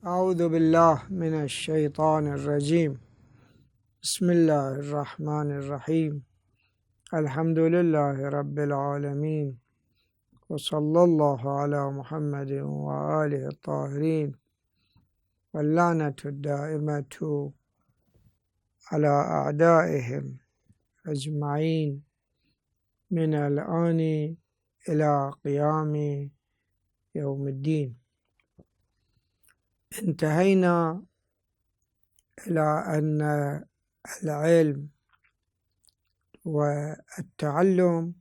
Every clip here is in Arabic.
أعوذ بالله من الشيطان الرجيم. بسم الله الرحمن الرحيم. الحمد لله رب العالمين، وصلى الله على محمد وآله الطاهرين، واللعنة الدائمة على أعدائهم أجمعين من الآن إلى قيام يوم الدين. انتهينا إلى أن العلم والتعلم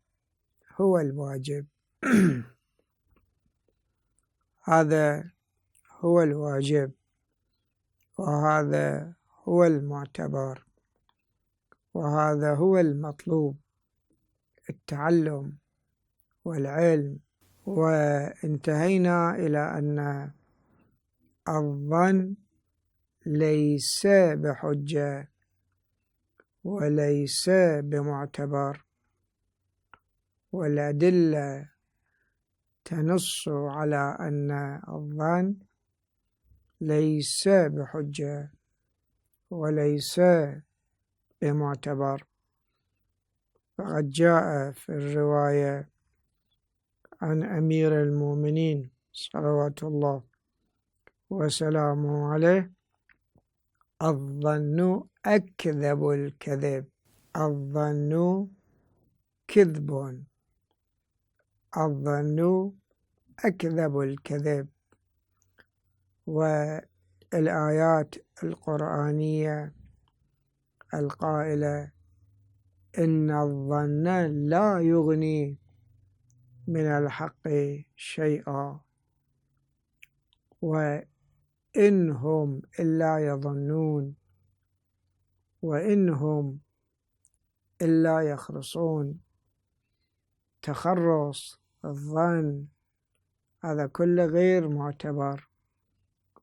هو الواجب. هذا هو الواجب، وهذا هو المعتبر، وهذا هو المطلوب، التعلم والعلم. وانتهينا إلى أن الظن ليس بحجة وليس بمعتبر، والأدلة تنص على أن الظن ليس بحجة وليس بمعتبر. فقد جاء في الرواية عن أمير المؤمنين صلوات الله وسلامه عليه: الظن أكذب الكذب. الظن كذب، الظن أكذب الكذب. والآيات القرآنية القائلة إن الظن لا يغني من الحق شيئا، وإن هم إلا يظنون، وإن هم إلا يخرصون. تخرص الظن هذا كله غير معتبر،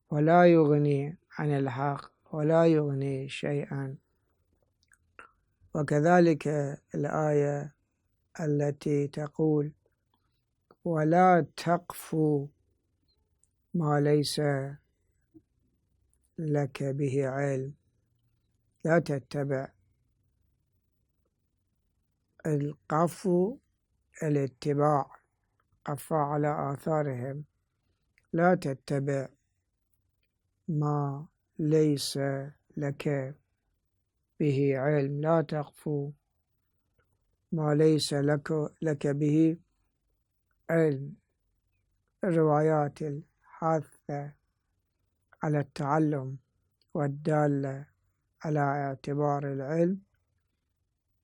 ولا يغني عن الحق ولا يغني شيئا. وكذلك الآية التي تقول: ولا تقف ما ليس لك به علم. لا تتبع. القفو الاتباع، قفى على آثارهم. لا تتبع ما ليس لك به علم. لا تقف ما ليس لك به علم. الروايات الحاثة على التعلم والدالة على اعتبار العلم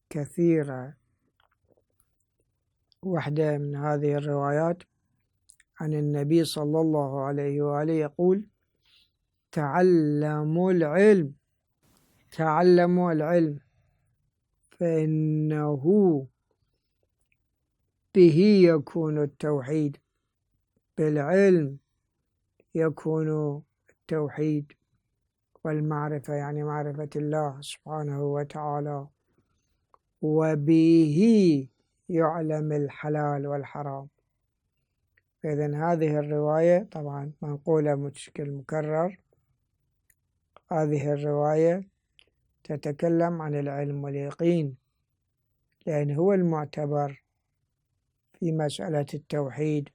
كثيرة. واحدة من هذه الروايات عن النبي صلى الله عليه وآله يقول: تعلموا العلم، تعلموا العلم، فإنه به يكون التوحيد. بالعلم يكون التوحيد والمعرفة، يعني معرفة الله سبحانه وتعالى، وبه يعلم الحلال والحرام. فإذن هذه الرواية طبعا منقولة بشكل مكرر. هذه الرواية تتكلم عن العلم واليقين، لأن هو المعتبر في مسألة التوحيد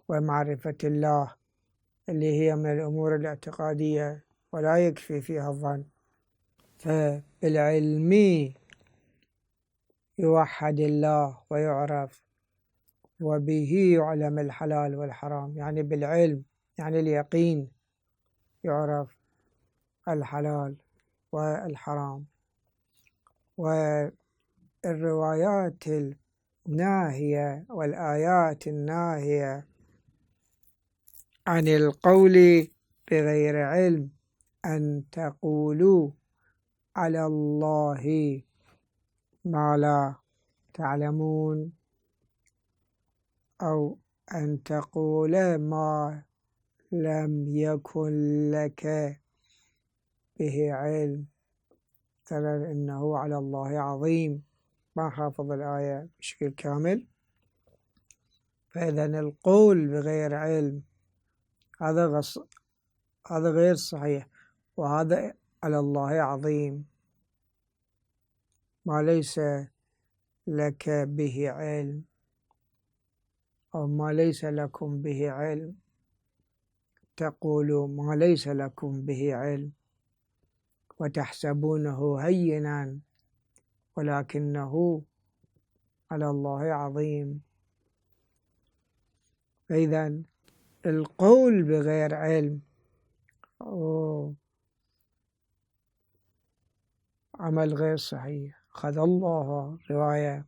ومعرفة الله، اللي هي من الأمور الاعتقادية ولا يكفي فيها الظن. فبالعلم يوحد الله ويعرف، وبه يعلم الحلال والحرام. يعني بالعلم، يعني اليقين، يعرف الحلال والحرام. والروايات الناهية والآيات الناهية عن القول بغير علم: أن تقولوا على الله ما لا تعلمون، أو أن تقول ما لم يكن لك به علم. مثلا إنه على الله عظيم، ما حافظ الآية بشكل كامل. فإذن القول بغير علم هذا هذا غير صحيح، وهذا على الله عظيم، ما ليس لك به علم أو ما ليس لكم به علم، تقولوا ما ليس لكم به علم وتحسبونه هينا ولكنه على الله عظيم. فإذا القول بغير علم عمل غير صحيح. أخذ الله رواية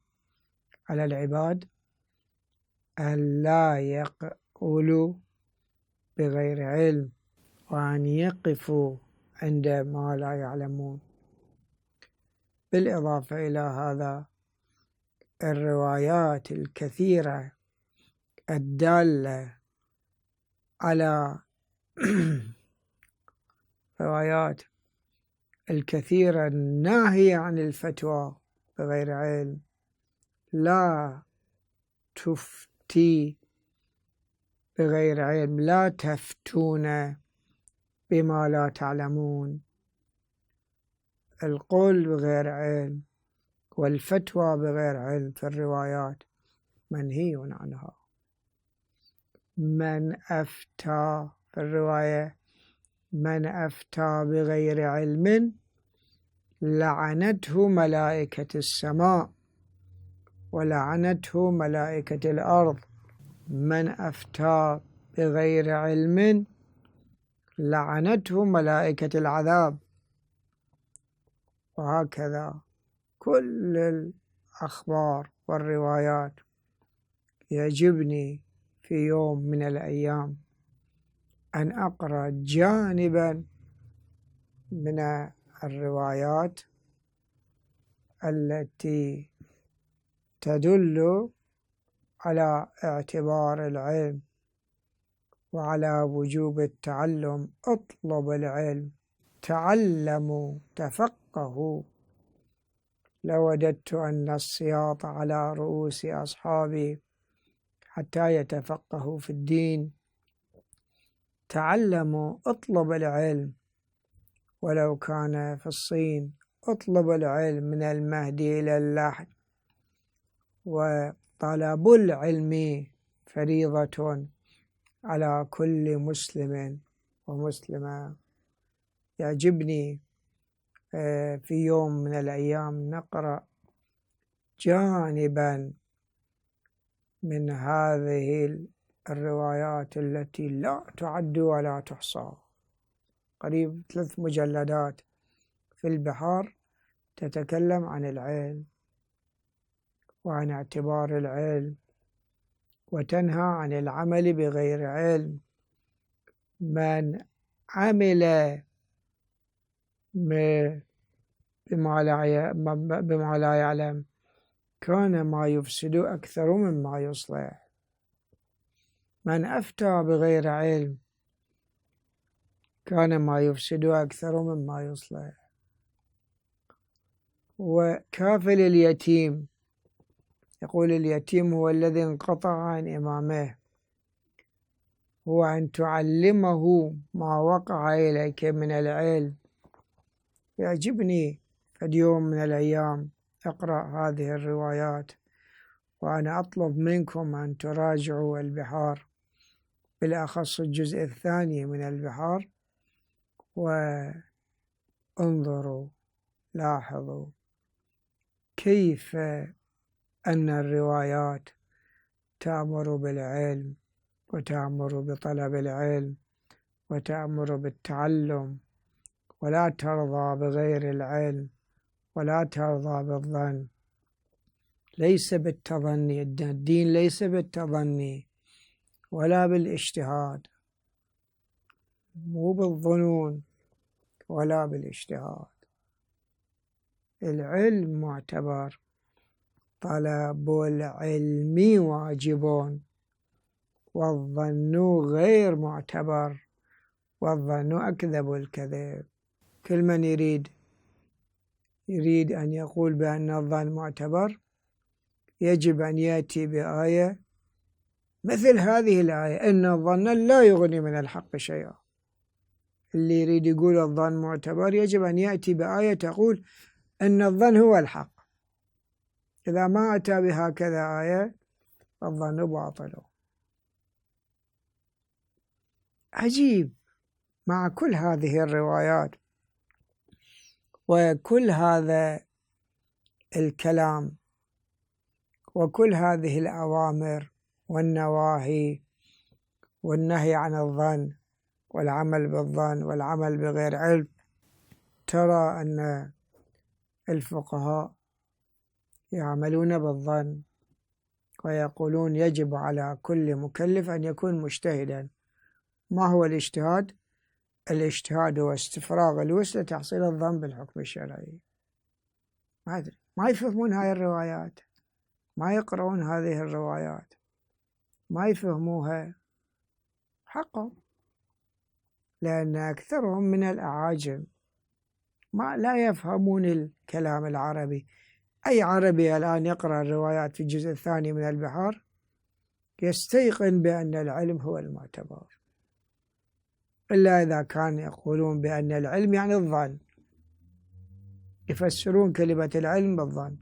على العباد أن لا يقولوا بغير علم وأن يقفوا عند ما لا يعلمون. بالإضافة إلى هذا الروايات الكثيرة الدالة على روايات الكثيرة الناهية عن الفتوى بغير علم. لا تفتي بغير علم، لا تفتون بما لا تعلمون. القول بغير علم والفتوى بغير علم في الروايات منهي عنها. من أفتى في الرواية من أفتى بغير علم لعنته ملائكة السماء ولعنته ملائكة الأرض. من أفتى بغير علم لعنته ملائكة العذاب. وهكذا كل الأخبار والروايات يعجبني في يوم من الأيام أن أقرأ جانبا من الروايات التي تدل على اعتبار العلم وعلى وجوب التعلم. اطلب العلم، تعلموا، تفقهوا. لوددت أن السياط على رؤوس أصحابي حتى يتفقهوا في الدين. تعلموا، اطلب العلم ولو كان في الصين. اطلب العلم من المهدي إلى اللحد. وطلب العلم فريضة على كل مسلم ومسلمة. يعجبني في يوم من الأيام نقرأ جانبا من هذه الروايات التي لا تعد ولا تحصى، قريب 3 مجلدات في البحار تتكلم عن العلم وعن اعتبار العلم وتنهى عن العمل بغير علم. من عمل بما لا يعلم كان ما يفسد أكثر مما يصلح. من أفتى بغير علم كان ما يفسد أكثر مما يصلح. وكافل اليتيم، يقول اليتيم هو الذي انقطع عن إمامه، هو أن تعلمه ما وقع إليك من العلم. يعجبني اليوم من الأيام أقرأ هذه الروايات، وأنا أطلب منكم أن تراجعوا البحار، بالأخص الجزء الثاني من البحار، وانظروا لاحظوا كيف أن الروايات تأمر بالعلم وتأمر بطلب العلم وتأمر بالتعلم، ولا ترضى بغير العلم ولا ترضى بالظن. ليس بالتظني، الدين ليس بالتظني ولا بالاجتهاد، مو بالظنون ولا بالاجتهاد. العلم معتبر، طلب العلم واجب، والظن غير معتبر، والظن أكذب الكذب. كل من يريد أن يقول بأن الظن معتبر يجب أن يأتي بآية مثل هذه الآية: إن الظن لا يغني من الحق شيئا. اللي يريد يقول الظن معتبر يجب أن يأتي بآية تقول أن الظن هو الحق. إذا ما أتى بهكذا آية الظن باطل. عجيب مع كل هذه الروايات وكل هذا الكلام وكل هذه الأوامر والنواهي والنهي عن الظن والعمل بالظن والعمل بغير علم، ترى أن الفقهاء يعملون بالظن ويقولون يجب على كل مكلف أن يكون مجتهدا. ما هو الاجتهاد؟ الاجتهاد هو استفراغ الوسع لتحصيل الظن بالحكم الشرعي. ما أدري، ما يفهمون هاي الروايات، ما يقرؤون هذه الروايات، ما يفهموها حقهم، لأن أكثرهم من الأعاجم لا يفهمون الكلام العربي. أي عربي الآن يقرأ الروايات في الجزء الثاني من البحار يستيقن بأن العلم هو المعتبر، إلا إذا كان يقولون بأن العلم يعني الظن، يفسرون كلمة العلم بالظن.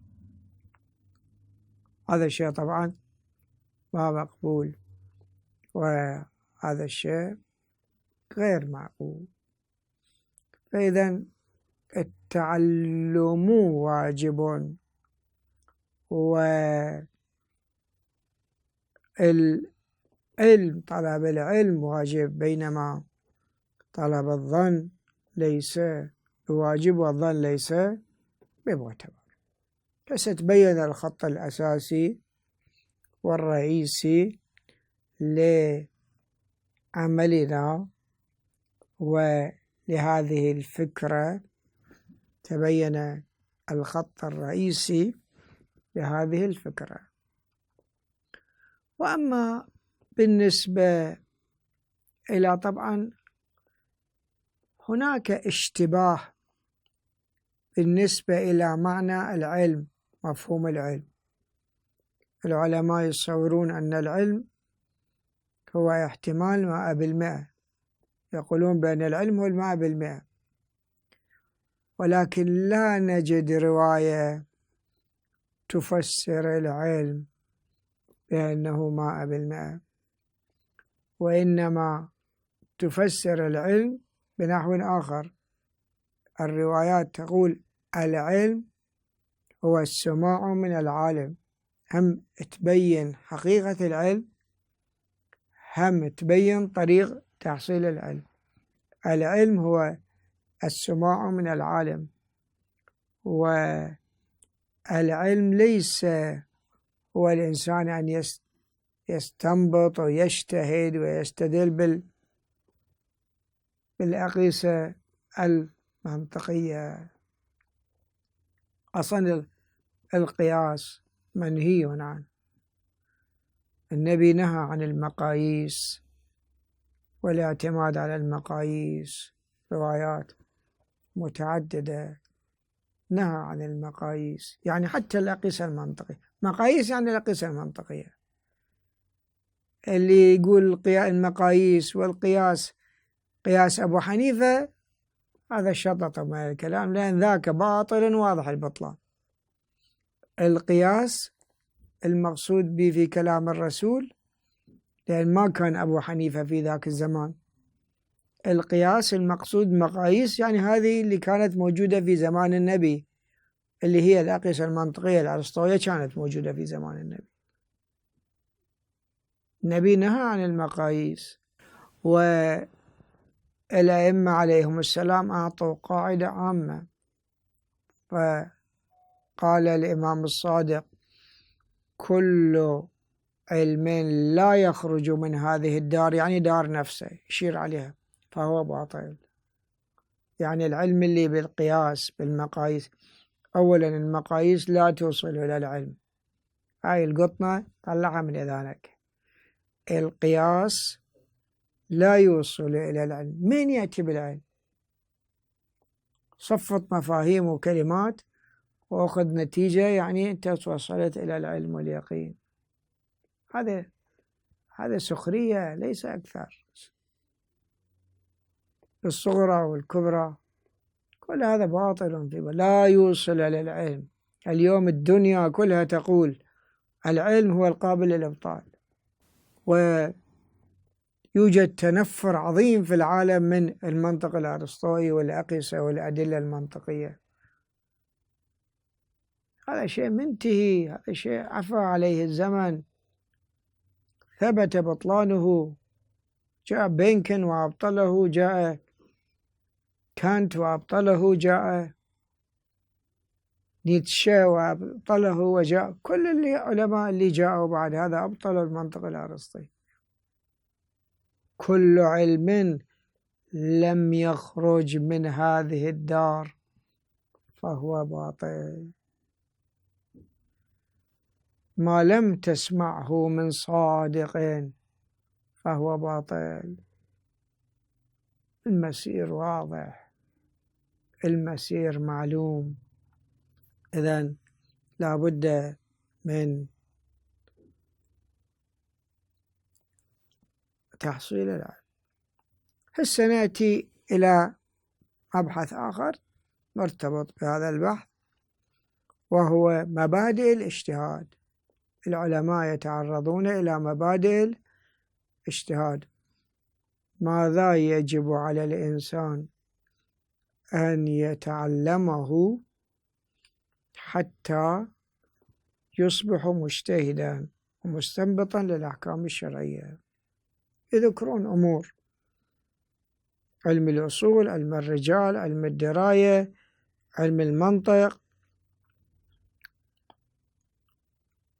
هذا الشيء طبعا ما مقبول، وهذا الشيء غير معقول. فإذا التعلم واجب، والعلم طلب العلم واجب، بينما طلب الظن ليس بواجب والظن ليس بمعتبر. فستبين الخط الأساسي والرئيسي لعملنا ولهذه الفكرة، تبين الخط الرئيسي لهذه الفكرة. وأما بالنسبة إلى، طبعا هناك اشتباه بالنسبة إلى معنى العلم، مفهوم العلم. العلماء يصورون أن العلم هو احتمال 100%، يقولون بأن العلم هو 100%، ولكن لا نجد رواية تفسر العلم بأنه 100%، وإنما تفسر العلم بنحو آخر. الروايات تقول العلم هو السماع من العالم، هم تبين حقيقة العلم، هم تبين طريق تحصيل العلم. العلم هو السماع من العالم، والعلم ليس هو الإنسان أن يستنبط ويجتهد ويستدل بالأقيسة المنطقية. أصلا القياس منهي عنه، النبي نهى عن المقاييس والاعتماد على المقاييس، روايات متعددة نهى عن المقاييس، يعني حتى الأقيسة المنطقية. مقاييس يعني الأقيسة المنطقية. اللي يقول المقاييس والقياس قياس أبو حنيفة هذا شطط من الكلام، لأن ذاك باطل واضح البطلان. القياس المقصود به في كلام الرسول، لأن ما كان أبو حنيفة في ذاك الزمان. القياس المقصود مقاييس يعني هذه اللي كانت موجودة في زمان النبي، اللي هي الأقيسة المنطقية الأرسطوية كانت موجودة في زمان النبي. النبي نهى عن المقاييس، والأئمة عليهم السلام أعطوا قاعدة عامة، فقال الإمام الصادق كل علم لا يخرج من هذه الدار، يعني دار نفسه يشير عليها، فهو باطل. يعني العلم اللي بالقياس بالمقاييس، أولا المقاييس لا توصل إلى العلم، هاي القطنة طلعها من إذانك. القياس لا يوصل إلى العلم. من يأتي بالعلم؟ صفت مفاهيم وكلمات وأخذ نتيجة، يعني أنت توصلت إلى العلم واليقين. هذا سخرية ليس أكثر. الصغرى والكبرى، كل هذا باطل لا يوصل إلى العلم. اليوم الدنيا كلها تقول العلم هو القابل للإبطال، ويوجد تنفر عظيم في العالم من المنطق الأرسطوئي والأقيسة والأدلة المنطقية. هذا شيء منتهي، هذا شيء عفى عليه الزمن، ثبت بطلانه. جاء بينكن وأبطله، جاء كانت وأبطله، جاء نيتشه وأبطله، وجاء كل العلماء اللي جاءوا بعد هذا أبطلوا المنطق الأرسطي. كل علم لم يخرج من هذه الدار فهو باطل، ما لم تسمعه من صادق فهو باطل. المسير واضح، المسير معلوم، إذن لا بد من تحصيل العلم. هسه نأتي إلى مبحث آخر مرتبط بهذا البحث، وهو مبادئ الاجتهاد. العلماء يتعرضون إلى مبادئ الاجتهاد. ماذا يجب على الإنسان أن يتعلمه حتى يصبح مجتهدا ومستنبطا للأحكام الشرعية؟ يذكرون أمور: علم الأصول، علم الرجال، علم الدراية، علم المنطق،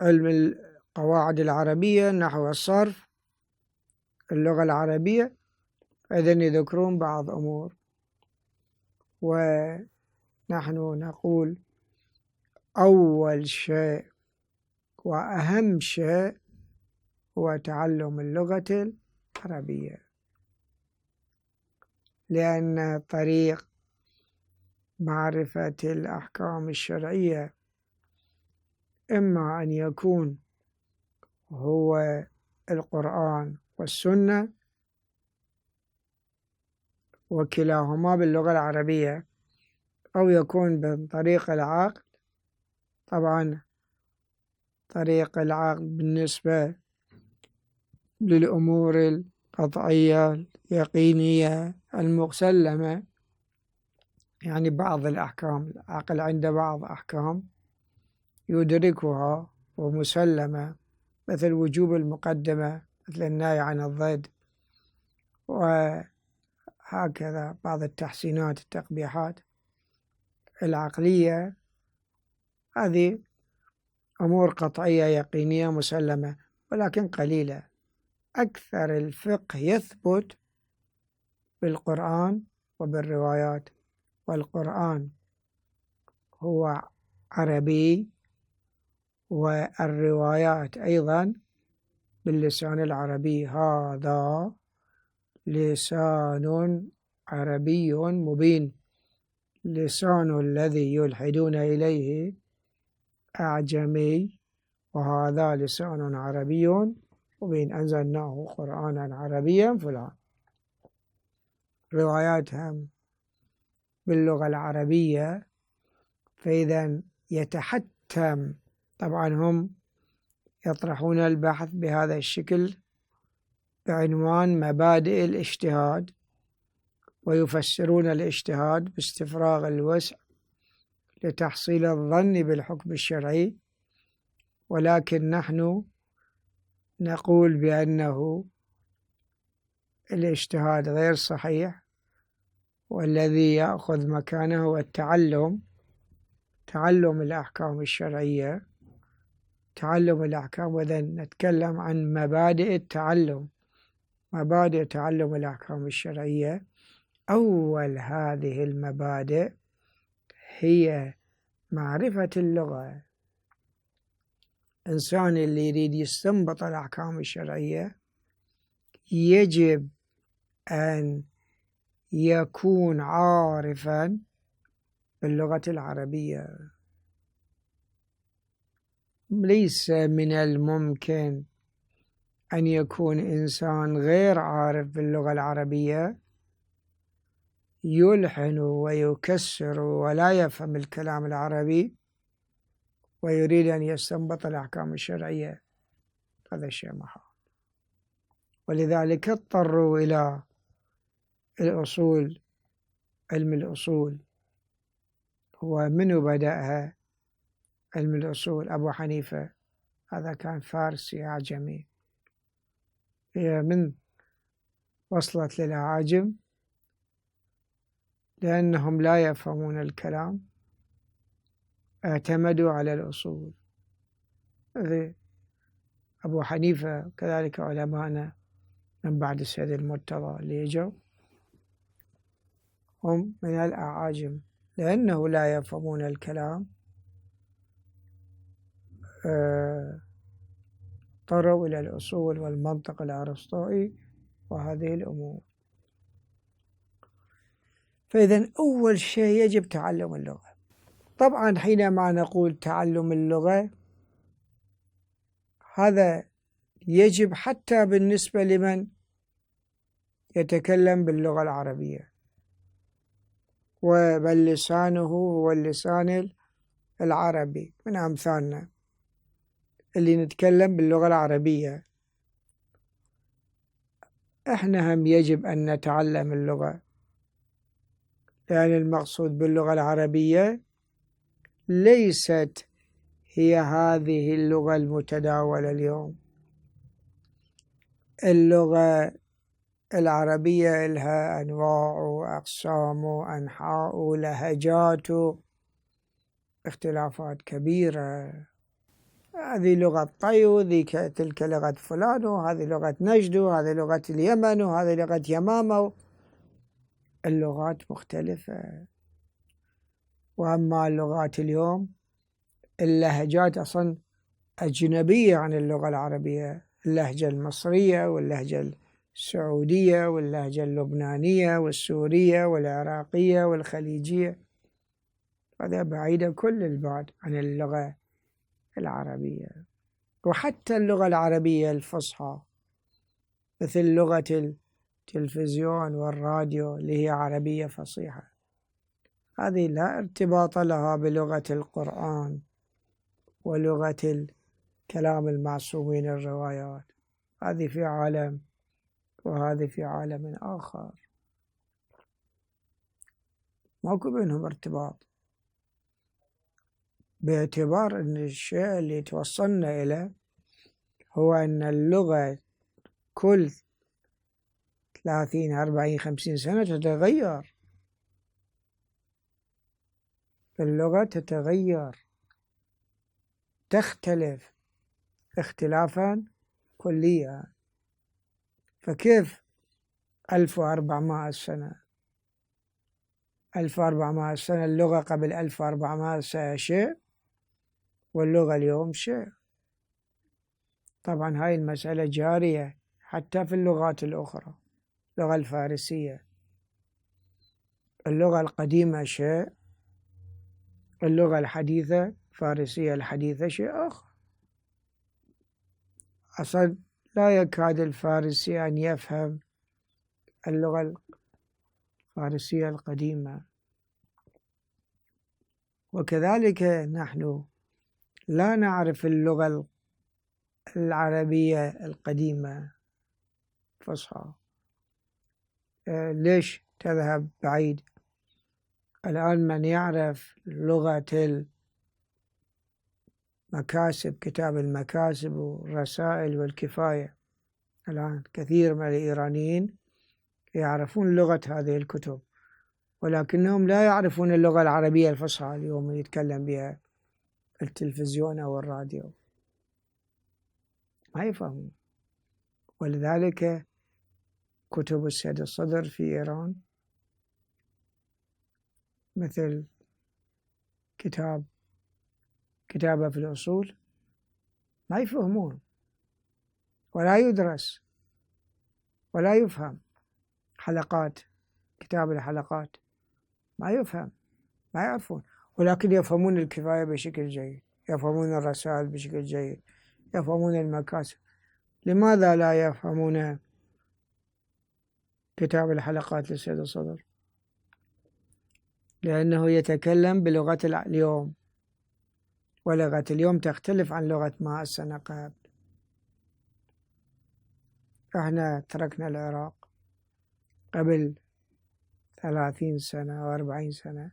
علم القواعد العربية، النحو والصرف، اللغة العربية. إذن يذكرون بعض أمور، ونحن نقول أول شيء وأهم شيء هو تعلم اللغة العربية، لأن طريق معرفة الأحكام الشرعية إما أن يكون هو القرآن والسنة، وكلاهما باللغة العربية، أو يكون من طريق العقل. طبعا طريق العقل بالنسبة للأمور القطعية اليقينية المسلمة، يعني بعض الأحكام العقل عنده بعض أحكام يدركها ومسلمة، مثل وجوب المقدمة، مثل النهي عن الضد، وهكذا بعض التحسينات التقبيحات العقلية. هذه أمور قطعية يقينية مسلمة، ولكن قليلة. أكثر الفقه يثبت بالقرآن وبالروايات، والقرآن هو عربي، والروايات أيضا باللسان العربي. هذا لسان عربي مبين. لسان الذي يلحدون إليه أعجمي، وهذا لسان عربي مبين، أنزلناه قرآنا عربيا فلان. رواياتهم باللغة العربية، فإذا يتحتم. طبعا هم يطرحون البحث بهذا الشكل بعنوان مبادئ الاجتهاد، ويفسرون الاجتهاد باستفراغ الوسع لتحصيل الظن بالحكم الشرعي، ولكن نحن نقول بأنه الاجتهاد غير صحيح، والذي يأخذ مكانه هو تعلم الأحكام الشرعية، تعلم الأحكام. وإذا نتكلم عن مبادئ التعلم، مبادئ تعلم الأحكام الشرعية، أول هذه المبادئ هي معرفة اللغة. الإنسان اللي يريد يستنبط الأحكام الشرعية يجب أن يكون عارفا باللغة العربية. ليس من الممكن أن يكون إنسان غير عارف باللغة العربية يلحن ويكسر ولا يفهم الكلام العربي ويريد أن يستنبط الأحكام الشرعية، هذا الشيء محال. ولذلك اضطروا إلى الأصول، علم الأصول. هو منو بدأها علم الأصول؟ أبو حنيفة، هذا كان فارسي أعجمي. هي من وصلت للأعاجم لأنهم لا يفهمون الكلام اعتمدوا على الأصول. أبو حنيفة كذلك علماءنا من بعد السيد المرتضى اللي يجوا هم من الأعاجم، لأنه لا يفهمون الكلام اضطروا إلى الأصول والمنطق الأرسطوئي وهذه الأمور. فإذا أول شيء يجب تعلم اللغة. طبعا حينما نقول تعلم اللغة هذا يجب حتى بالنسبة لمن يتكلم باللغة العربية، وبل لسانه هو اللسان العربي من أمثالنا اللي نتكلم باللغة العربية. احنا هم يجب أن نتعلم اللغة، لأن المقصود باللغة العربية ليست هي هذه اللغة المتداولة اليوم. اللغة العربية لها أنواع وأقسام وأنحاء ولهجات اختلافات كبيرة. هذه لغة طي، وذيك تلك لغة فلان، وهذه لغة نجد، وهذه لغة اليمن، وهذه لغة يمامة. اللغات مختلفة. وأما اللغات اليوم اللهجات أصلا أجنبية عن اللغة العربية، اللهجة المصرية واللهجة السعودية واللهجة اللبنانية والسورية والعراقية والخليجية، هذا بعيدة كل البعد عن اللغة العربية. وحتى اللغة العربية الفصحى مثل لغة التلفزيون والراديو اللي هي عربية فصيحة، هذه لا ارتباط لها بلغة القرآن ولغة كلام المعصومين الروايات. هذه في عالم وهذه في عالم آخر، ماكو بينهم ارتباط، باعتبار أن الشيء اللي توصلنا إليه هو أن اللغة كل 30 40 50 سنة تتغير. اللغة تتغير، تختلف اختلافا كليا. فكيف 1400 سنة 1400 سنة اللغة قبل 1400 سنة شيء واللغة اليوم شيء؟ طبعا هاي المسألة جارية حتى في اللغات الأخرى. اللغة الفارسية، اللغة القديمة شيء، اللغة الحديثة الفارسية الحديثة شيء آخر. أصلا لا يكاد الفارسي أن يفهم اللغة الفارسية القديمة. وكذلك نحن لا نعرف اللغة العربية القديمة فصحى. ليش تذهب بعيد؟ الآن من يعرف لغة المكاسب، كتاب المكاسب والرسائل والكفاية، الآن كثير من الإيرانيين يعرفون لغة هذه الكتب، ولكنهم لا يعرفون اللغة العربية الفصحى اليوم يتكلم بها التلفزيون أو الراديو، ما يفهمون. ولذلك كتب السيد الصدر في إيران مثل كتابة في الأصول ما يفهمون ولا يدرس ولا يفهم. حلقات، كتاب الحلقات ما يفهم، ما يعرفون، ولكن يفهمون الكفاية بشكل جيد، يفهمون الرسائل بشكل جيد، يفهمون المكاسب. لماذا لا يفهمون كتاب الحلقات للسيد الصدر؟ لأنه يتكلم بلغة اليوم، ولغة اليوم تختلف عن لغة 100 سنة قبل. احنا تركنا العراق قبل 30 سنة أو 40 سنة،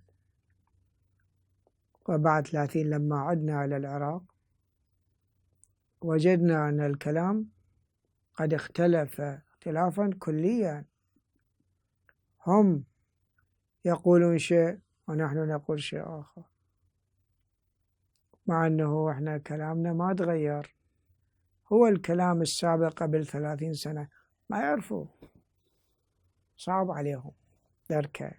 وبعد 30 لما عدنا إلى العراق وجدنا أن الكلام قد اختلف اختلافا كليا. هم يقولون شيء ونحن نقول شيء آخر، مع أنه احنا كلامنا ما تغير. هو الكلام السابق قبل 30 سنة ما يعرفوا، صعب عليهم دركه.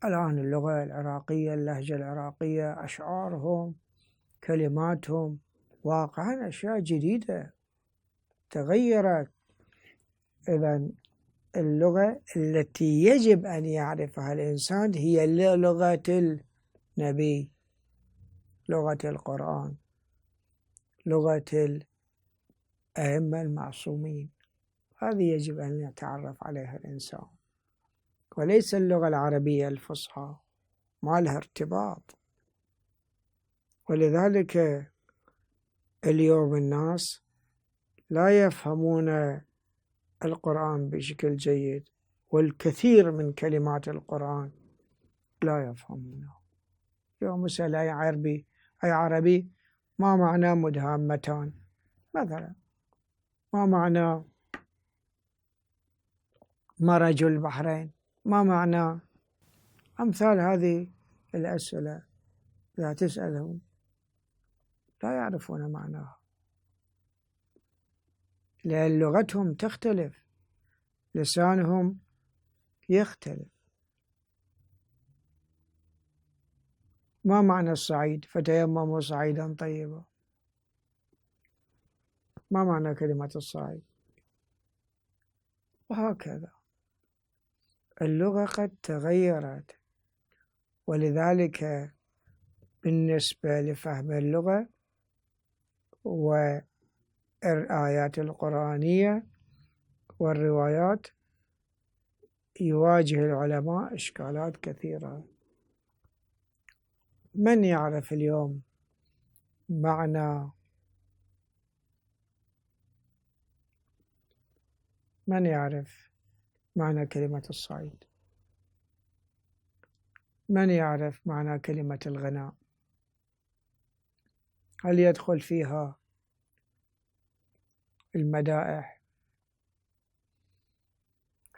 الآن اللغة العراقية، اللهجة العراقية، أشعارهم، كلماتهم، واقعا أشياء جديدة تغيرت. إذن اللغة التي يجب أن يعرفها الإنسان هي لغة النبي، لغة القرآن، لغة الأئمة المعصومين. هذه يجب أن يتعرف عليها الإنسان، وليس اللغة العربية الفصحى، ما لها ارتباط. ولذلك اليوم الناس لا يفهمون القرآن بشكل جيد، والكثير من كلمات القرآن لا يفهمونه. يوم مسأل أي عربي ما معنى مدهامتان مثلا، ما معنى مرج البحرين، ما معنى أمثال هذه الأسئلة. إذا تسألهم لا يعرفون معناها، لأن لغتهم تختلف، لسانهم يختلف. ما معنى الصعيد؟ فتيمموا صعيدا طيبا. ما معنى كلمة الصعيد؟ وهكذا اللغة قد تغيرت. ولذلك بالنسبة لفهم اللغة والآيات القرآنية والروايات يواجه العلماء إشكالات كثيرة. من يعرف اليوم معنى كلمة الصعيد؟ من يعرف معنى كلمة الغناء؟ هل يدخل فيها المدائح؟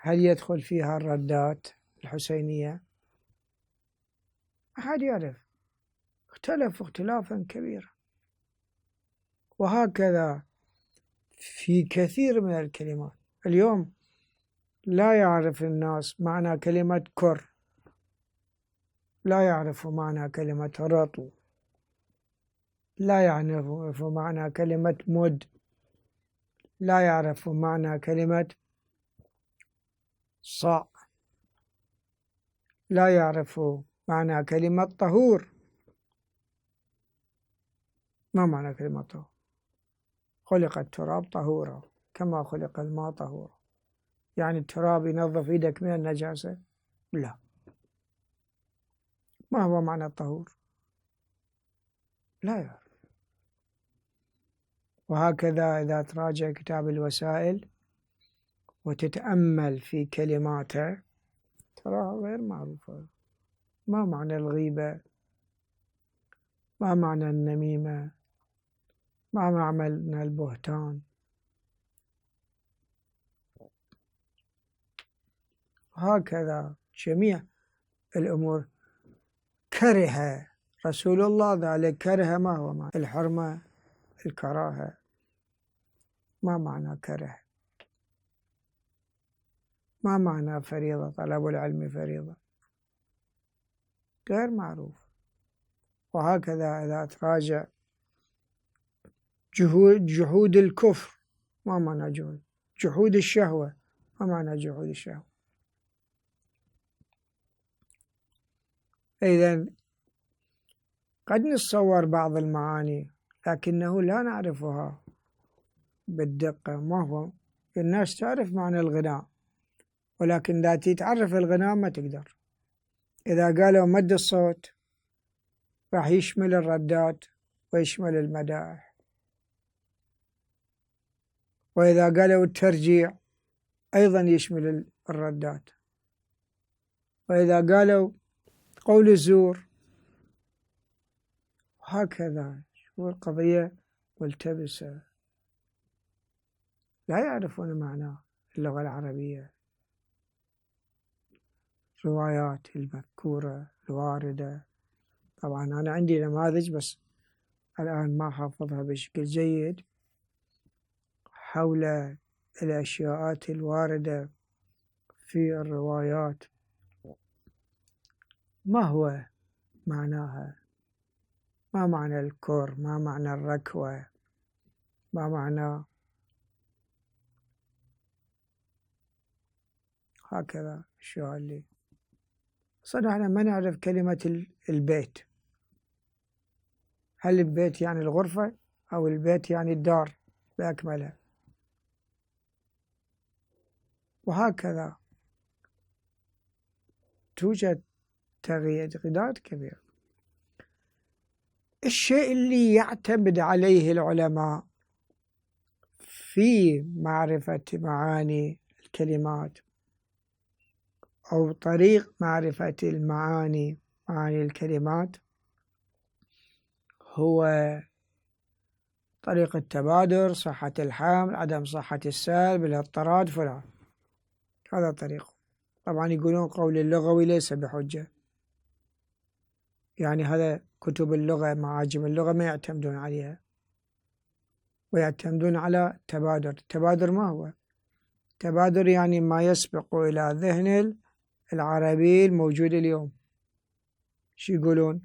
هل يدخل فيها الردات الحسينية؟ أحد يعرف. اختلف اختلافا كبيرا. وهكذا في كثير من الكلمات. اليوم لا يعرف الناس معنى كلمة كر، لا يعرف معنى كلمة رطو، لا يعرف معنى كلمة مد، لا يعرف معنى كلمة صاع، لا يعرف معنى كلمة طهور. ما معنى كلمة طهور؟ خلق التراب طهورا كما خلق الماء طهورا. يعني التراب ينظف يدك من النجاسة؟ لا. ما هو معنى الطهور؟ لا يعرف. وهكذا إذا تراجع كتاب الوسائل وتتأمل في كلماته تراها غير معروفة. ما معنى الغيبة؟ ما معنى النميمة؟ ما معنى البهتان؟ هكذا جميع الأمور كره رسول الله ذلك. كره ما هو معنى الحرمة؟ الكراهة. ما معنى كره؟ ما معنى فريضة؟ طلب العلم فريضة، غير معروف. وهكذا إذا تراجع جحود الكفر، ما معنى جحود الشهوة؟ ما معنى جحود الشهوة؟ إذن قد نتصور بعض المعاني لكنه لا نعرفها بالدقة. ما هو الناس تعرف معنى الغناء، ولكن لا تتعرف الغناء ما تقدر. إذا قالوا مد الصوت راح يشمل الردات ويشمل المدائح، وإذا قالوا الترجيع أيضا يشمل الردات، وإذا قالوا قول الزور، هكذا. والقضية ملتبسة، لا يعرفون معنى اللغة العربية، الروايات المذكورة الواردة. طبعا أنا عندي نماذج بس الآن ما حافظها بشكل جيد حول الأشياءات الواردة في الروايات، ما هو معناها، ما معنى الكر، ما معنى الركوة، ما معنى هكذا الأشياء اللي صدق احنا ما نعرف كلمة البيت. هل البيت يعني الغرفة أو البيت يعني الدار بأكملها؟ وهكذا توجد تغييرات كبيرة. الشيء اللي يعتمد عليه العلماء في معرفة معاني الكلمات أو طريق معرفة معاني الكلمات هو طريق التبادر، صحة الحمل، عدم صحة السلب، الاضطراد، فلان. هذا طريقه. طبعا يقولون قول اللغوي ليس بحجة، يعني هذا كتب اللغة معاجم اللغة ما يعتمدون عليها، ويعتمدون على التبادر. التبادر ما هو؟ التبادر يعني ما يسبق إلى ذهن العربي الموجود اليوم. شو يقولون؟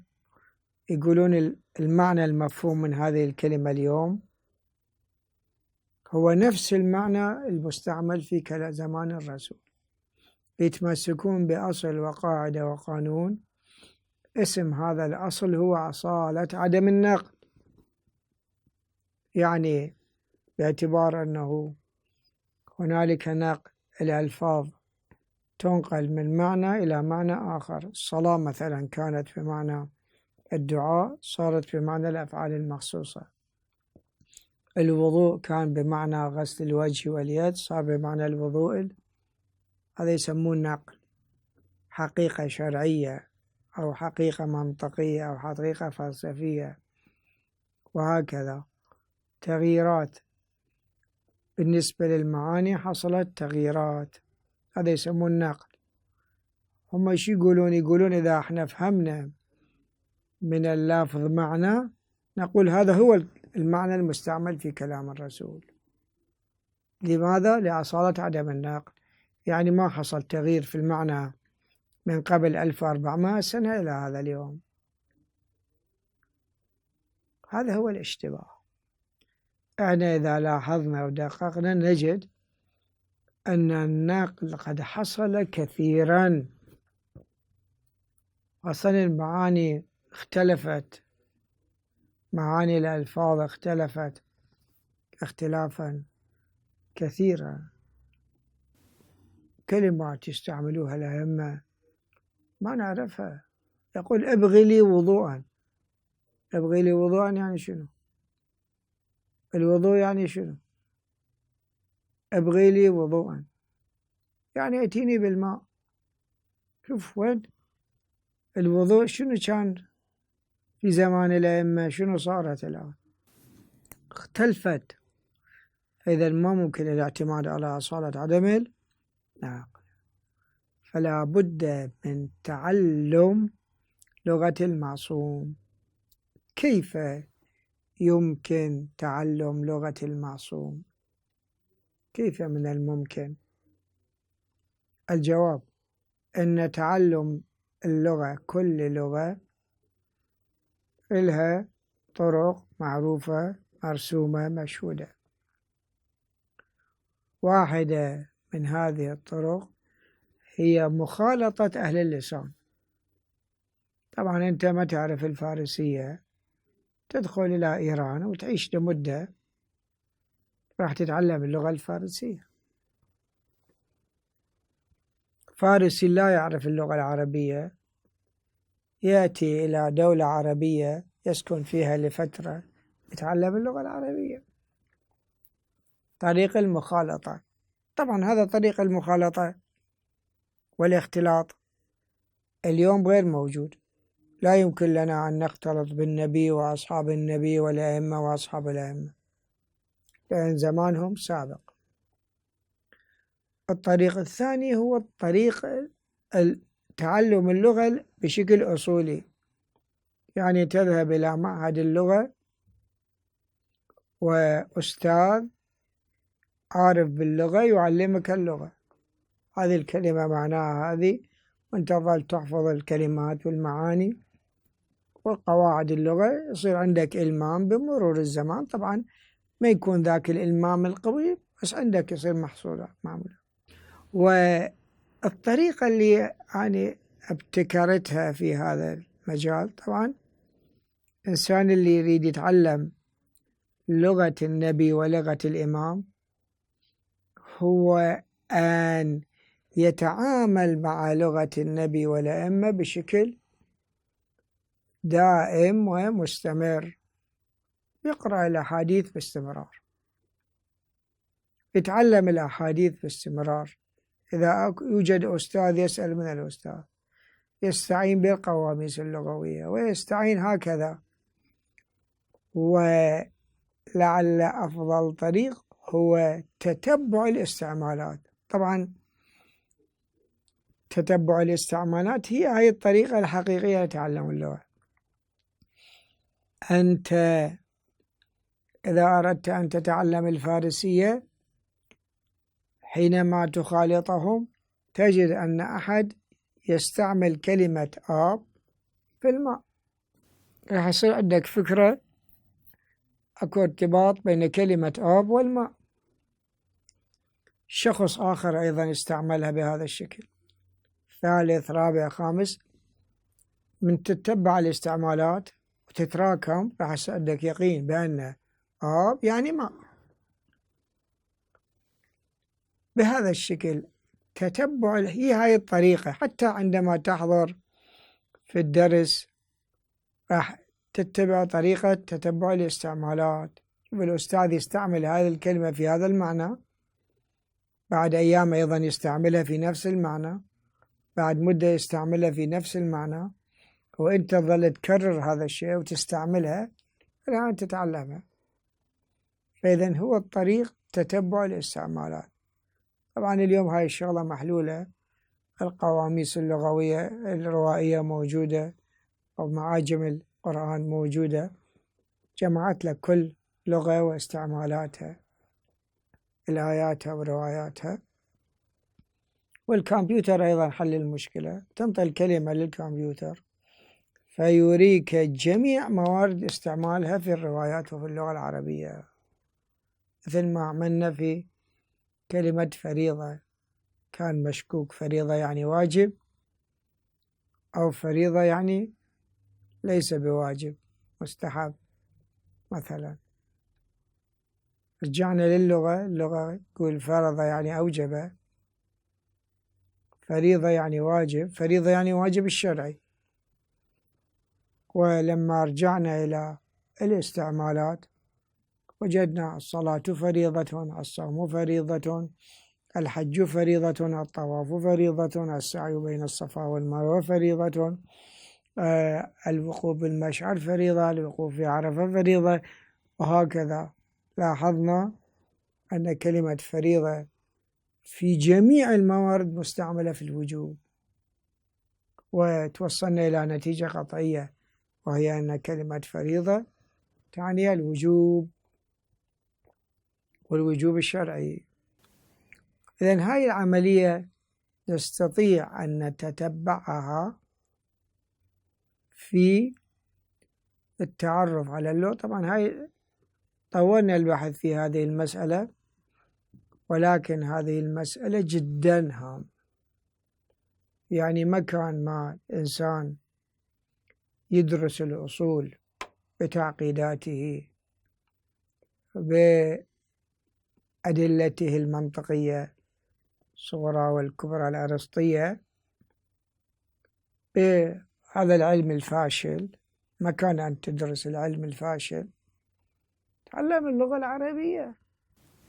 يقولون المعنى المفهوم من هذه الكلمة اليوم هو نفس المعنى المستعمل في زمان الرسول. يتمسكون بأصل وقاعدة وقانون، اسم هذا الأصل هو أصالة عدم النقل، يعني باعتبار أنه هنالك نقل الألفاظ تنقل من معنى إلى معنى آخر. الصلاة مثلا كانت بمعنى الدعاء، صارت بمعنى الأفعال المخصوصة. الوضوء كان بمعنى غسل الوجه واليد، صار بمعنى الوضوء. هذا يسمون نقل، حقيقة شرعية أو حقيقة منطقية أو حقيقة فلسفية، وهكذا تغييرات بالنسبة للمعاني حصلت تغييرات، هذا يسمون نقل. هم ايش يقولون؟ يقولون إذا احنا فهمنا من اللفظ معنى نقول هذا هو المعنى المستعمل في كلام الرسول. لماذا؟ لأصالة عدم النقل، يعني ما حصل تغيير في المعنى من قبل 1400 سنة إلى هذا اليوم. هذا هو الاشتباه. احنا إذا لاحظنا ودققنا نجد أن النقل قد حصل كثيرا، أصلا المعاني اختلفت، معاني الألفاظ اختلفت اختلافا كثيرا. كلمات يستعملوها الأئمة ما نعرفها. يقول ابغي لي وضوءا، ابغي لي وضوءا يعني شنو؟ الوضوء يعني شنو؟ ابغي لي وضوءا يعني ائتيني بالماء. شوف وين الوضوء، شنو كان في زمان الأئمة، شنو صارت الآن؟ اختلفت. فإذا ما ممكن الاعتماد على أصالة عدم النقل، فلا بد من تعلم لغة المعصوم. كيف يمكن تعلم لغة المعصوم؟ كيف من الممكن؟ الجواب أن تعلم اللغة، كل لغة لها طرق معروفة مرسومة مشهودة. واحدة من هذه الطرق هي مخالطة أهل اللسان. طبعا أنت ما تعرف الفارسية، تدخل إلى إيران وتعيش لمدة راح تتعلم اللغة الفارسية. فارسي لا يعرف اللغة العربية يأتي إلى دولة عربية يسكن فيها لفترة يتعلم اللغة العربية. طريق المخالطة، طبعا هذا طريق المخالطة والاختلاط اليوم غير موجود. لا يمكن لنا أن نختلط بالنبي وأصحاب النبي والأئمة وأصحاب الأئمة، لأن زمانهم سابق. الطريق الثاني هو الطريق تعلم اللغة بشكل أصولي، يعني تذهب إلى معهد اللغة وأستاذ عارف باللغة يعلمك اللغة، هذه الكلمة معناها هذه، وانت تظل تحفظ الكلمات والمعاني وقواعد اللغة. يصير عندك إلمام بمرور الزمان، طبعا ما يكون ذاك الإلمام القوي، بس عندك يصير محصولة معمولة. والطريقة اللي يعني ابتكرتها في هذا المجال، طبعا الإنسان اللي يريد يتعلم لغة النبي ولغة الإمام هو أن يتعامل مع لغة النبي والأئمة بشكل دائم ومستمر، يقرأ الأحاديث باستمرار، يتعلم الأحاديث باستمرار. إذا يوجد أستاذ يسأل من الأستاذ، يستعين بالقواميس اللغوية ويستعين هكذا. ولعل أفضل طريق هو تتبع الاستعمالات. طبعا تتبع الاستعمالات هي الطريقة الحقيقية لتعلم اللغة. أنت إذا أردت أن تتعلم الفارسية، حينما تخالطهم تجد أن أحد يستعمل كلمة آب في الماء، راح يصير عندك فكرة أكو ارتباط بين كلمة آب والماء. شخص آخر أيضا استعملها بهذا الشكل، ثالث رابع خامس. من تتبع الاستعمالات وتتراكم راح يصير عندك يقين بأن آب يعني ماء. بهذا الشكل تتبع هي هاي الطريقة. حتى عندما تحضر في الدرس راح تتبع طريقة تتبع الاستعمالات. الأستاذ يستعمل هذه الكلمة في هذا المعنى، بعد أيام أيضا يستعملها في نفس المعنى، بعد مدة يستعملها في نفس المعنى، وأنت تظل تكرر هذا الشيء وتستعملها الآن تتعلمها. فإذا هو الطريق تتبع الاستعمالات. طبعا اليوم هاي الشغلة محلولة، القواميس اللغوية الروائية موجودة، أو معاجم القرآن موجودة، جمعت لك كل لغة واستعمالاتها، الآياتها ورواياتها. والكمبيوتر أيضا حل المشكلة، تنطي الكلمة للكمبيوتر فيوريك جميع موارد استعمالها في الروايات وفي اللغة العربية، مثل ما عملنا في كلمة فريضة، كان مشكوك فريضة يعني واجب أو فريضة يعني ليس بواجب، مستحب مثلا. رجعنا للغة، اللغة تقول فرض يعني أوجب، فريضة يعني واجب، فريضة يعني واجب الشرعي. ولما رجعنا إلى الاستعمالات وجدنا الصلاة فريضة، الصوم فريضة، الحج فريضة، الطواف فريضة، السعي بين الصفا والمروة فريضة، الوقوف بالمشعر فريضة، الوقوف في عرفة فريضة، وهكذا. لاحظنا أن كلمة فريضة في جميع الموارد مستعملة في الوجوب، وتوصلنا إلى نتيجة قطعية، وهي أن كلمة فريضة تعني الوجوب والوجوب الشرعي. إذن هاي العملية نستطيع أن نتتبعها في التعرف على اللغة. طبعا هاي طولنا البحث في هذه المسألة، ولكن هذه المسألة جدا هامة. يعني مكان ما إنسان يدرس الأصول بتعقيداته بأدلته المنطقية الصغرى والكبرى الأرسطية، هذا العلم الفاشل، مكان أن تدرس العلم الفاشل تعلم اللغة العربية،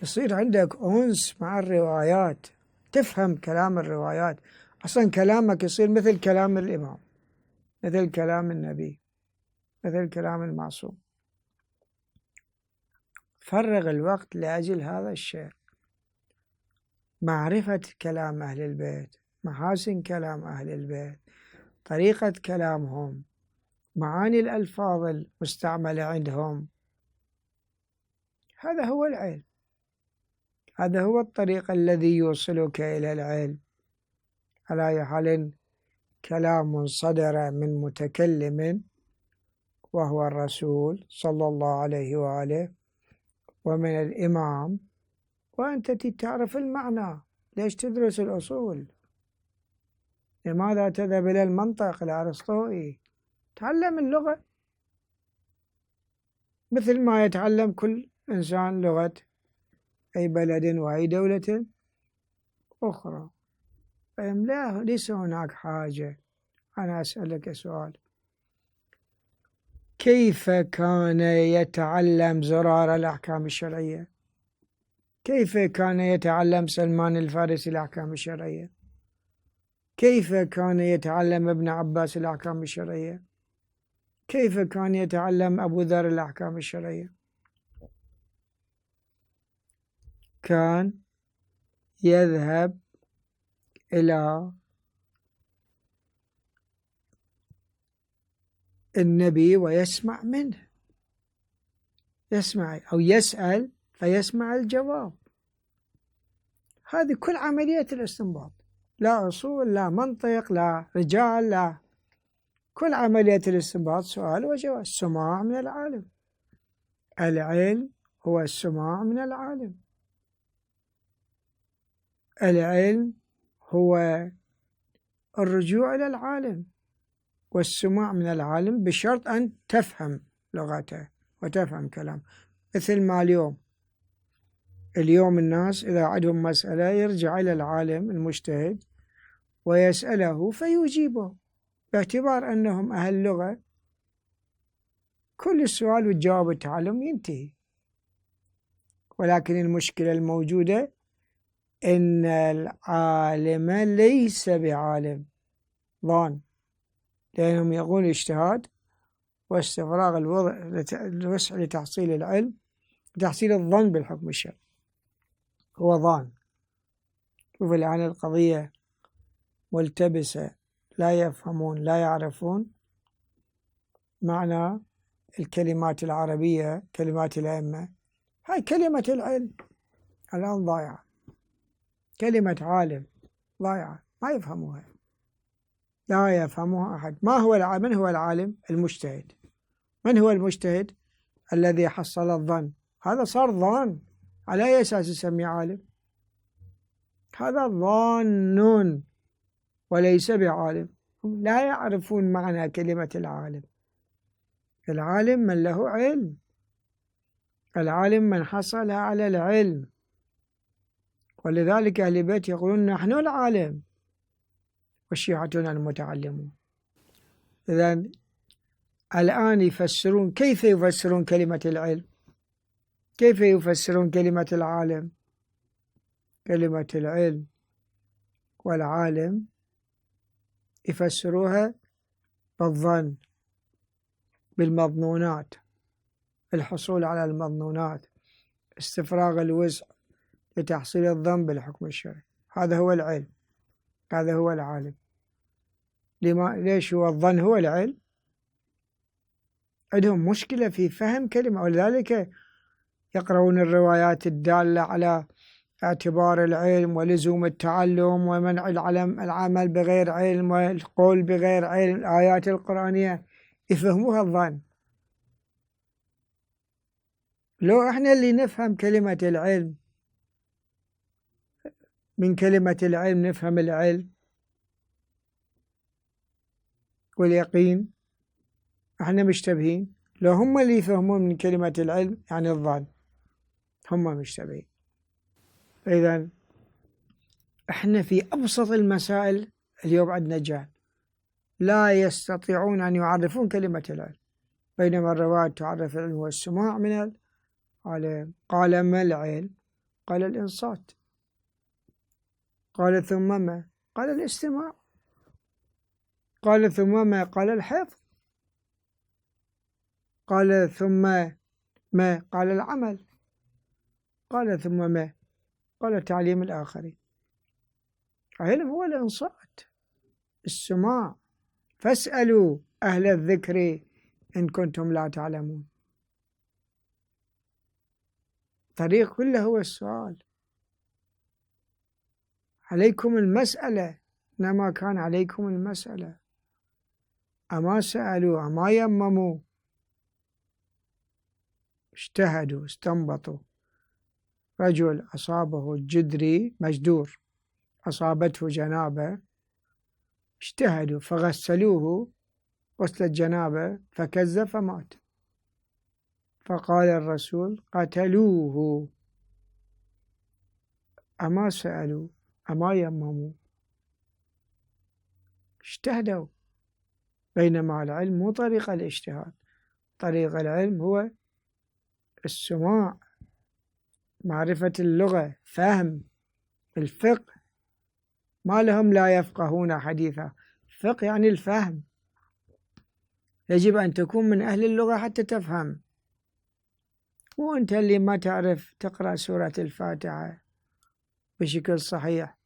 يصير عندك أنس مع الروايات، تفهم كلام الروايات، أصلا كلامك يصير مثل كلام الإمام، مثل كلام النبي، مثل كلام المعصوم. فرغ الوقت لأجل هذا الشيء، معرفة كلام أهل البيت، محاسن كلام أهل البيت، طريقة كلامهم، معاني الألفاظ المستعملة عندهم. هذا هو العلم، هذا هو الطريق الذي يوصلك إلى العلم. على أي حال كلام صدر من متكلم وهو الرسول صلى الله عليه وآله ومن الإمام، وأنت تعرف المعنى، ليش تدرس الأصول؟ لماذا تذهب إلى المنطق الأرسطوئي؟ تعلم اللغة مثل ما يتعلم كل إنسان لغة أي بلد وأي دولة أخرى. لا، ليس هناك حاجة. أنا أسألك سؤال، كيف كان يتعلم زرار الأحكام الشرعية؟ كيف كان يتعلم سلمان الفارسي الأحكام الشرعية؟ كيف كان يتعلم ابن عباس الأحكام الشرعية؟ كيف كان يتعلم أبو ذر الأحكام الشرعية؟ كان يذهب إلى النبي ويسمع منه، يسمع أو يسأل فيسمع الجواب. هذه كل عملية الاستنباط، لا أصول، لا منطق، لا رجال، لا، كل عملية الاستنباط سؤال وجواب، السماع من العالم. العلم هو السماع من العالم، العلم هو الرجوع إلى العالم والسماع من العالم، بشرط أن تفهم لغته وتفهم كلام. مثل ما اليوم الناس إذا عندهم مسألة يرجع إلى العالم المجتهد ويسأله فيجيبه، باعتبار أنهم أهل لغة، كل السؤال والجواب والتعلم ينتهي. ولكن المشكلة الموجودة إن العالم ليس بعالم، ظان، لأنهم يقول اجتهاد واستفراغ الوسع لتحصيل العلم، تحصيل الظن بالحكم الشرعي، هو ظان. شوف الآن القضية ملتبسة، لا يفهمون، لا يعرفون معنى الكلمات العربية، كلمات الأئمة. هاي كلمة العلم الآن ضايعة، كلمة عالم ضايعة، ما يفهموها، لا يفهمها أحد. ما هو من هو العالم؟ المجتهد. من هو المجتهد؟ الذي حصل الظن، هذا صار ظان، على أي أساس يسمي عالم؟ هذا ظان وليس بعالم. هم لا يعرفون معنى كلمة العالم. العالم من له علم، العالم من حصل على العلم، ولذلك أهل البيت يقولون نحن العالم وشيعتنا المتعلمون. إذن الآن يفسرون، كيف يفسرون كلمة العلم؟ كيف يفسرون كلمة العالم؟ كلمة العلم والعالم يفسروها بالظن، بالمظنونات، الحصول على المظنونات، استفراغ الوسع لتحصيل الظن بالحكم الشرعي. هذا هو العلم، هذا هو العالم. ليش هو الظن هو العلم؟ عندهم مشكلة في فهم كلمة، ولذلك يقرؤون الروايات الدالة على اعتبار العلم ولزوم التعلم ومنع العمل بغير علم والقول بغير علم، الآيات القرآنية يفهموها الظن. لو احنا اللي نفهم كلمة العلم، من كلمة العلم نفهم العلم واليقين، احنا مشتبهين. لو هم اللي يفهمون من كلمة العلم يعني الظن، هم مشتبهين. إذن احنا في أبسط المسائل اليوم عندنا جهل، لا يستطيعون أن يعرفون كلمة العلم، بينما الرواية تعرف العلم هو السماع من العالم. قال ما العلم؟ قال الإنصات. قال ثم ما؟ قال الاستماع. قال ثم ما؟ قال الحفظ. قال ثم ما؟ قال العمل. قال ثم ما؟ قال تعليم الآخرين. العلم هو الإنصات، السماع. فاسألوا أهل الذكر إن كنتم لا تعلمون. الطريق كله هو السؤال. عليكم المسألة، إنما كان عليكم المسألة. أما سألوا، أما يمموا، اجتهدوا، استنبطوا. رجل أصابه الجدري مجدور، أصابته جنابة، اجتهدوا فغسلوه غسل الجنابة فكز فمات. فقال الرسول قتلوه. أما سألوا، أما يمموا، اجتهدوا. بينما العلم مو طريق الاجتهاد، طريق العلم هو السماع، معرفة اللغة، فهم الفقه. ما لهم لا يفقهون حديثا. الفقه يعني الفهم. يجب أن تكون من أهل اللغة حتى تفهم. وأنت اللي ما تعرف تقرأ سورة الفاتحة بشكل صحيح،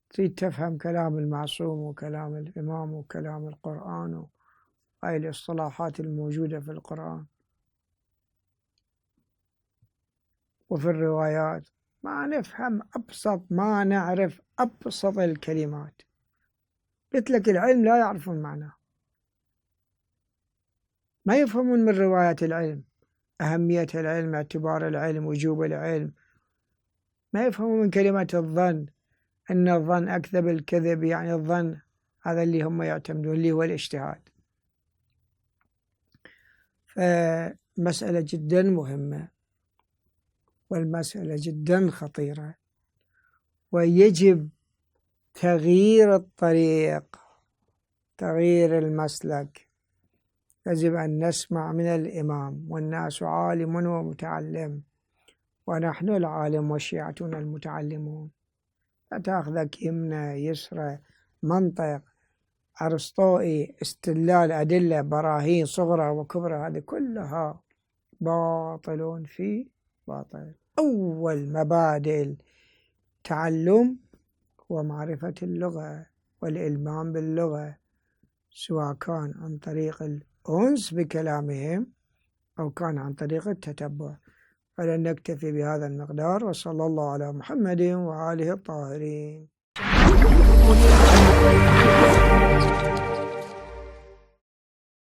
تريد تفهم كلام المعصوم وكلام الإمام وكلام القرآن وهاي الاصطلاحات الموجودة في القرآن وفي الروايات، ما نفهم ما نعرف أبسط الكلمات. قلت لك العلم لا يعرفون معناه، ما يفهمون من روايات العلم أهمية العلم، اعتبار العلم، وجوب العلم. ما يفهمون من كلمة الظن، أن الظن أكذب الكذب، يعني الظن هذا اللي هم يعتمدون، اللي هو الاجتهاد. فمسألة جدا مهمة، والمسألة جدا خطيرة، ويجب تغيير الطريق، تغيير المسلك. يجب أن نسمع من الإمام، والناس عالم ومتعلم، ونحن العالم وشيعتنا المتعلمون. لا تأخذك يمنى يسرى، منطق أرسطوئي، استدلال أدلة براهين صغرى وكبرى، هذه كلها باطل في باطل. أول مبادئ التعلم هو معرفة اللغة والإلمام باللغة، سواء كان عن طريق الأنس بكلامهم أو كان عن طريق التتبع. فلن نكتفي بهذا المقدار، وصلى الله على محمد وآله الطاهرين.